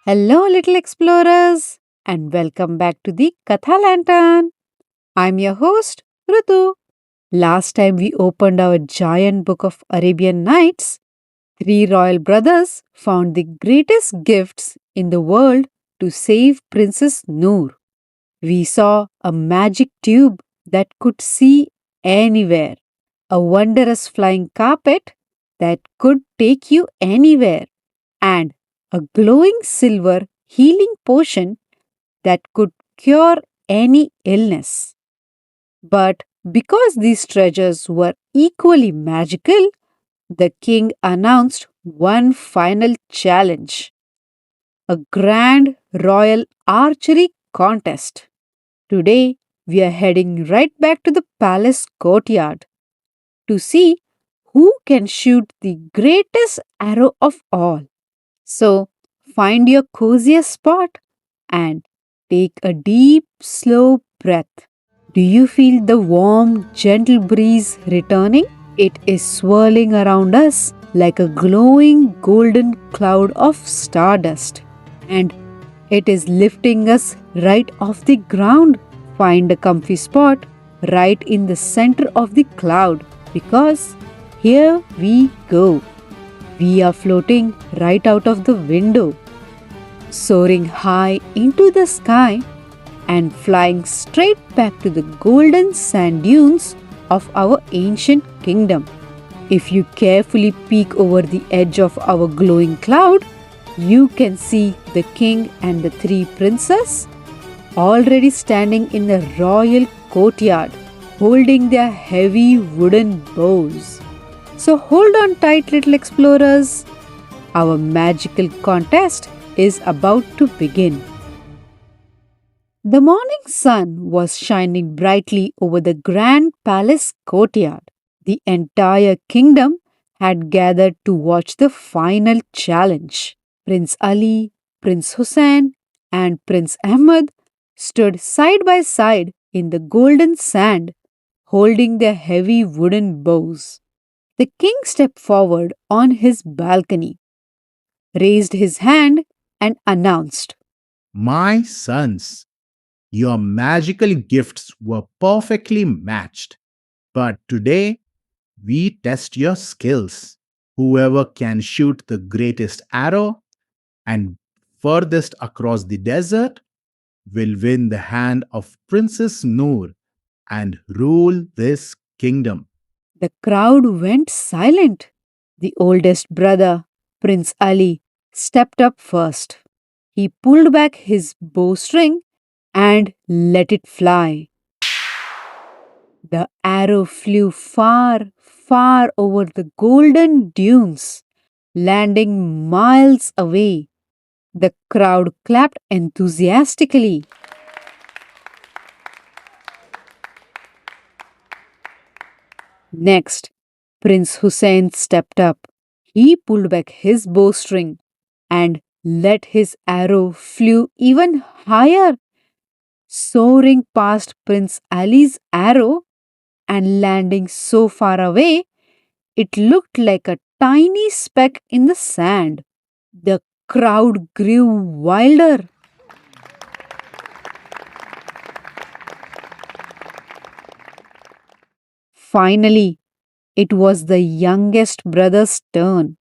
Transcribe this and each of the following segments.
Hello, little explorers, and welcome back to the Katha Lantern. I'm your host, Rutu. Last time we opened our giant book of Arabian Nights, three royal brothers found the greatest gifts in the world to save Princess Noor. We saw a magic tube that could see anywhere, a wondrous flying carpet that could take you anywhere, and a glowing silver healing potion that could cure any illness. But because these treasures were equally magical, the king announced one final challenge, a grand royal archery contest. Today, we are heading right back to the palace courtyard to see who can shoot the greatest arrow of all. So, find your coziest spot and take a deep, slow breath. Do you feel the warm, gentle breeze returning? It is swirling around us like a glowing golden cloud of stardust. And it is lifting us right off the ground. Find a comfy spot right in the center of the cloud because here we go. We are floating right out of the window, soaring high into the sky and flying straight back to the golden sand dunes of our ancient kingdom. If you carefully peek over the edge of our glowing cloud, you can see the king and the three princes already standing in the royal courtyard, holding their heavy wooden bows. So hold on tight, little explorers. Our magical contest is about to begin. The morning sun was shining brightly over the grand palace courtyard. The entire kingdom had gathered to watch the final challenge. Prince Ali, Prince Hussain, and Prince Ahmad stood side by side in the golden sand, holding their heavy wooden bows. The king stepped forward on his balcony, raised his hand, and announced, My sons, your magical gifts were perfectly matched. But today, we test your skills. Whoever can shoot the greatest arrow and furthest across the desert will win the hand of Princess Noor and rule this kingdom. The crowd went silent. The oldest brother, Prince Ali, stepped up first. He pulled back his bowstring and let it fly. The arrow flew far, far over the golden dunes, landing miles away. The crowd clapped enthusiastically. Next, Prince Hussain stepped up. He pulled back his bowstring and let his arrow flew even higher, soaring past Prince Ali's arrow and landing so far away it looked like a tiny speck in the sand. The crowd grew wilder. Finally, it was the youngest brother's turn.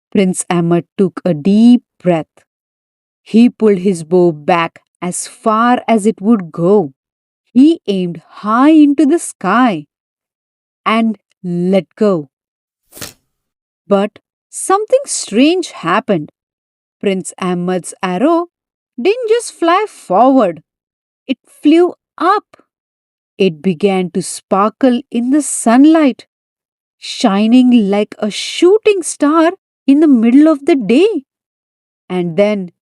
Prince Ahmad took a deep breath. He pulled his bow back as far as it would go. He aimed high into the sky and let go. But something strange happened. Prince Ahmad's arrow didn't just fly forward, it flew up. It began to sparkle in the sunlight, shining like a shooting star in the middle of the day. And then,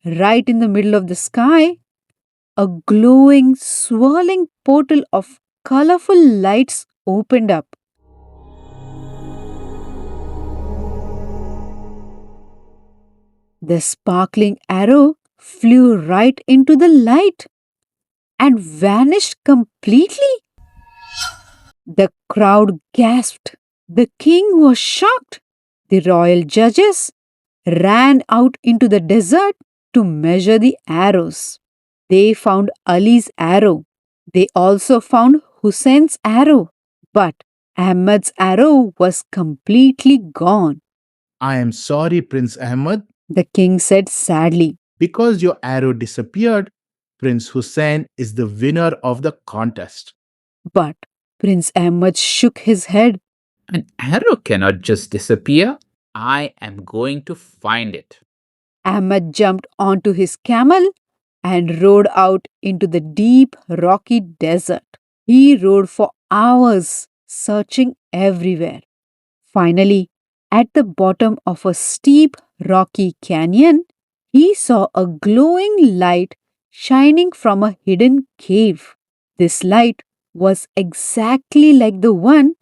right in the middle of the sky, a glowing, swirling portal of colorful lights opened up. The sparkling arrow flew right into the light and vanished completely. The crowd gasped. The king was shocked. The royal judges ran out into the desert to measure the arrows. They found Ali's arrow. They also found Hussein's arrow. But Ahmad's arrow was completely gone. I am sorry, Prince Ahmad. The king said sadly. Because your arrow disappeared, Prince Hussain is the winner of the contest. But Prince Ahmad shook his head. An arrow cannot just disappear. I am going to find it. Ahmad jumped onto his camel and rode out into the deep, rocky desert. He rode for hours, searching everywhere. Finally, at the bottom of a steep, rocky canyon, he saw a glowing light shining from a hidden cave. This light was exactly like the one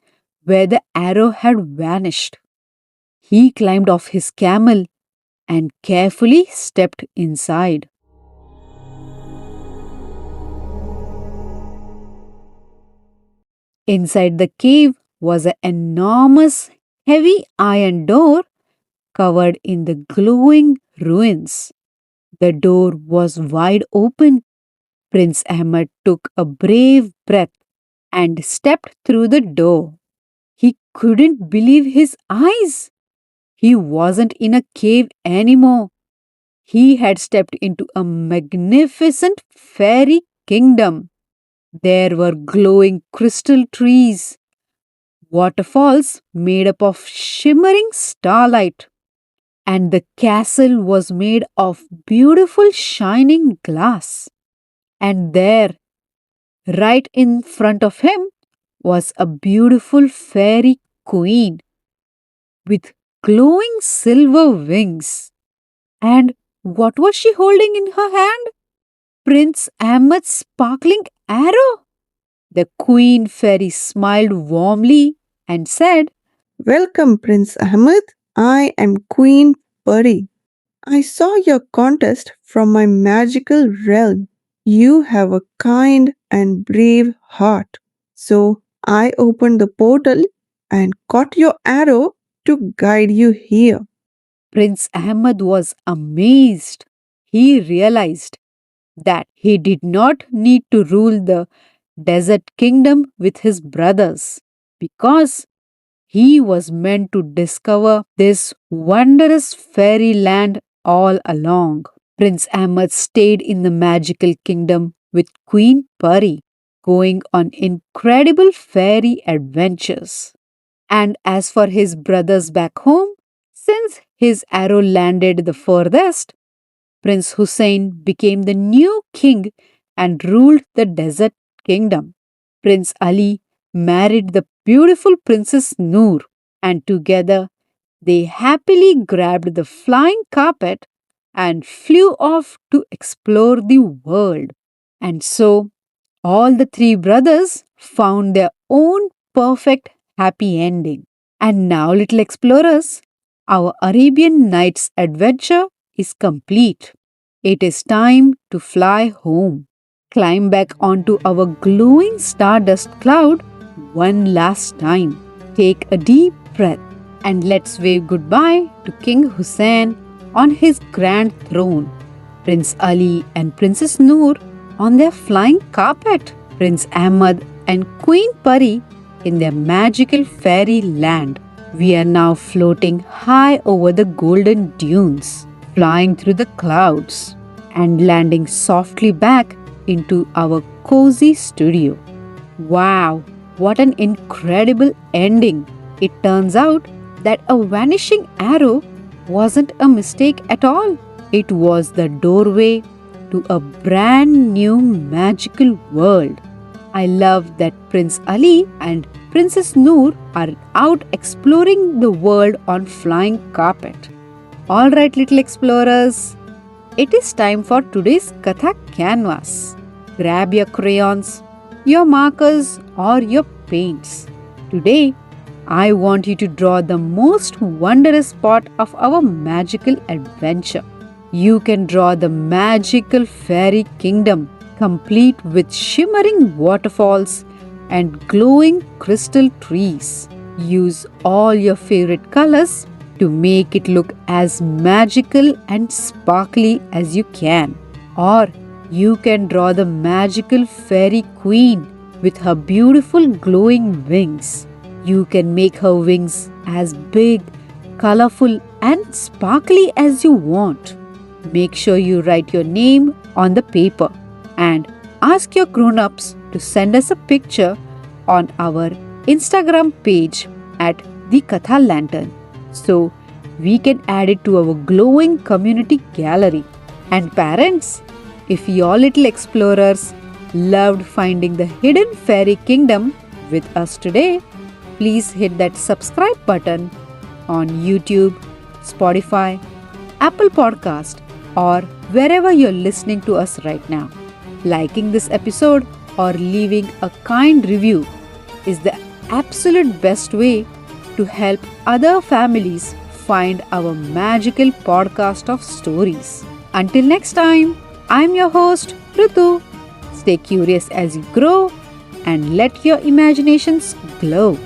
where the arrow had vanished. He climbed off his camel and carefully stepped inside. Inside the cave was an enormous, heavy iron door covered in the glowing ruins. The door was wide open. Prince Ahmad took a brave breath and stepped through the door. He couldn't believe his eyes. He wasn't in a cave anymore. He had stepped into a magnificent fairy kingdom. There were glowing crystal trees, waterfalls made up of shimmering starlight, and the castle was made of beautiful shining glass. And there, right in front of him, was a beautiful fairy queen with glowing silver wings. And what was she holding in her hand? Prince Ahmad's sparkling arrow. The queen fairy smiled warmly and said, Welcome, Prince Ahmad. I am Queen Puri. I saw your contest from my magical realm. You have a kind and brave heart. So I opened the portal and caught your arrow to guide you here. Prince Ahmad was amazed. He realized that he did not need to rule the desert kingdom with his brothers because he was meant to discover this wondrous fairyland all along. Prince Ahmad stayed in the magical kingdom with Queen Puri, going on incredible fairy adventures. And as for his brothers back home, since his arrow landed the furthest, Prince Hussain became the new king and ruled the desert kingdom. Prince Ali married the beautiful Princess Noor, and together they happily grabbed the flying carpet and flew off to explore the world. And so, all the three brothers found their own perfect happy ending. And now, little explorers, our Arabian Nights adventure is complete. It is time to fly home. Climb back onto our glowing stardust cloud one last time. Take a deep breath and let's wave goodbye to King Hussain on his grand throne, Prince Ali and Princess Noor on their flying carpet, Prince Ahmad and Queen Puri in their magical fairy land. We are now floating high over the golden dunes, flying through the clouds and landing softly back into our cozy studio. Wow, what an incredible ending! It turns out that a vanishing arrow wasn't a mistake at all. It was the doorway to a brand new magical world. I love that Prince Ali and Princess Noor are out exploring the world on flying carpet. Alright, little explorers, it is time for today's Katha canvas. Grab your crayons, your markers or your paints. Today, I want you to draw the most wondrous part of our magical adventure. You can draw the magical fairy kingdom, complete with shimmering waterfalls and glowing crystal trees. Use all your favorite colors to make it look as magical and sparkly as you can. Or you can draw the magical fairy queen with her beautiful glowing wings. You can make her wings as big, colorful, and sparkly as you want. Make sure you write your name on the paper and ask your grown-ups to send us a picture on our Instagram page at the Katha Lantern so we can add it to our glowing community gallery. And parents, if your little explorers loved finding the hidden fairy kingdom with us today, please hit that subscribe button on YouTube, Spotify, Apple Podcast, or wherever you're listening to us right now. Liking this episode or leaving a kind review is the absolute best way to help other families find our magical podcast of stories. Until next time, I'm your host, Rutu. Stay curious as you grow and let your imaginations glow.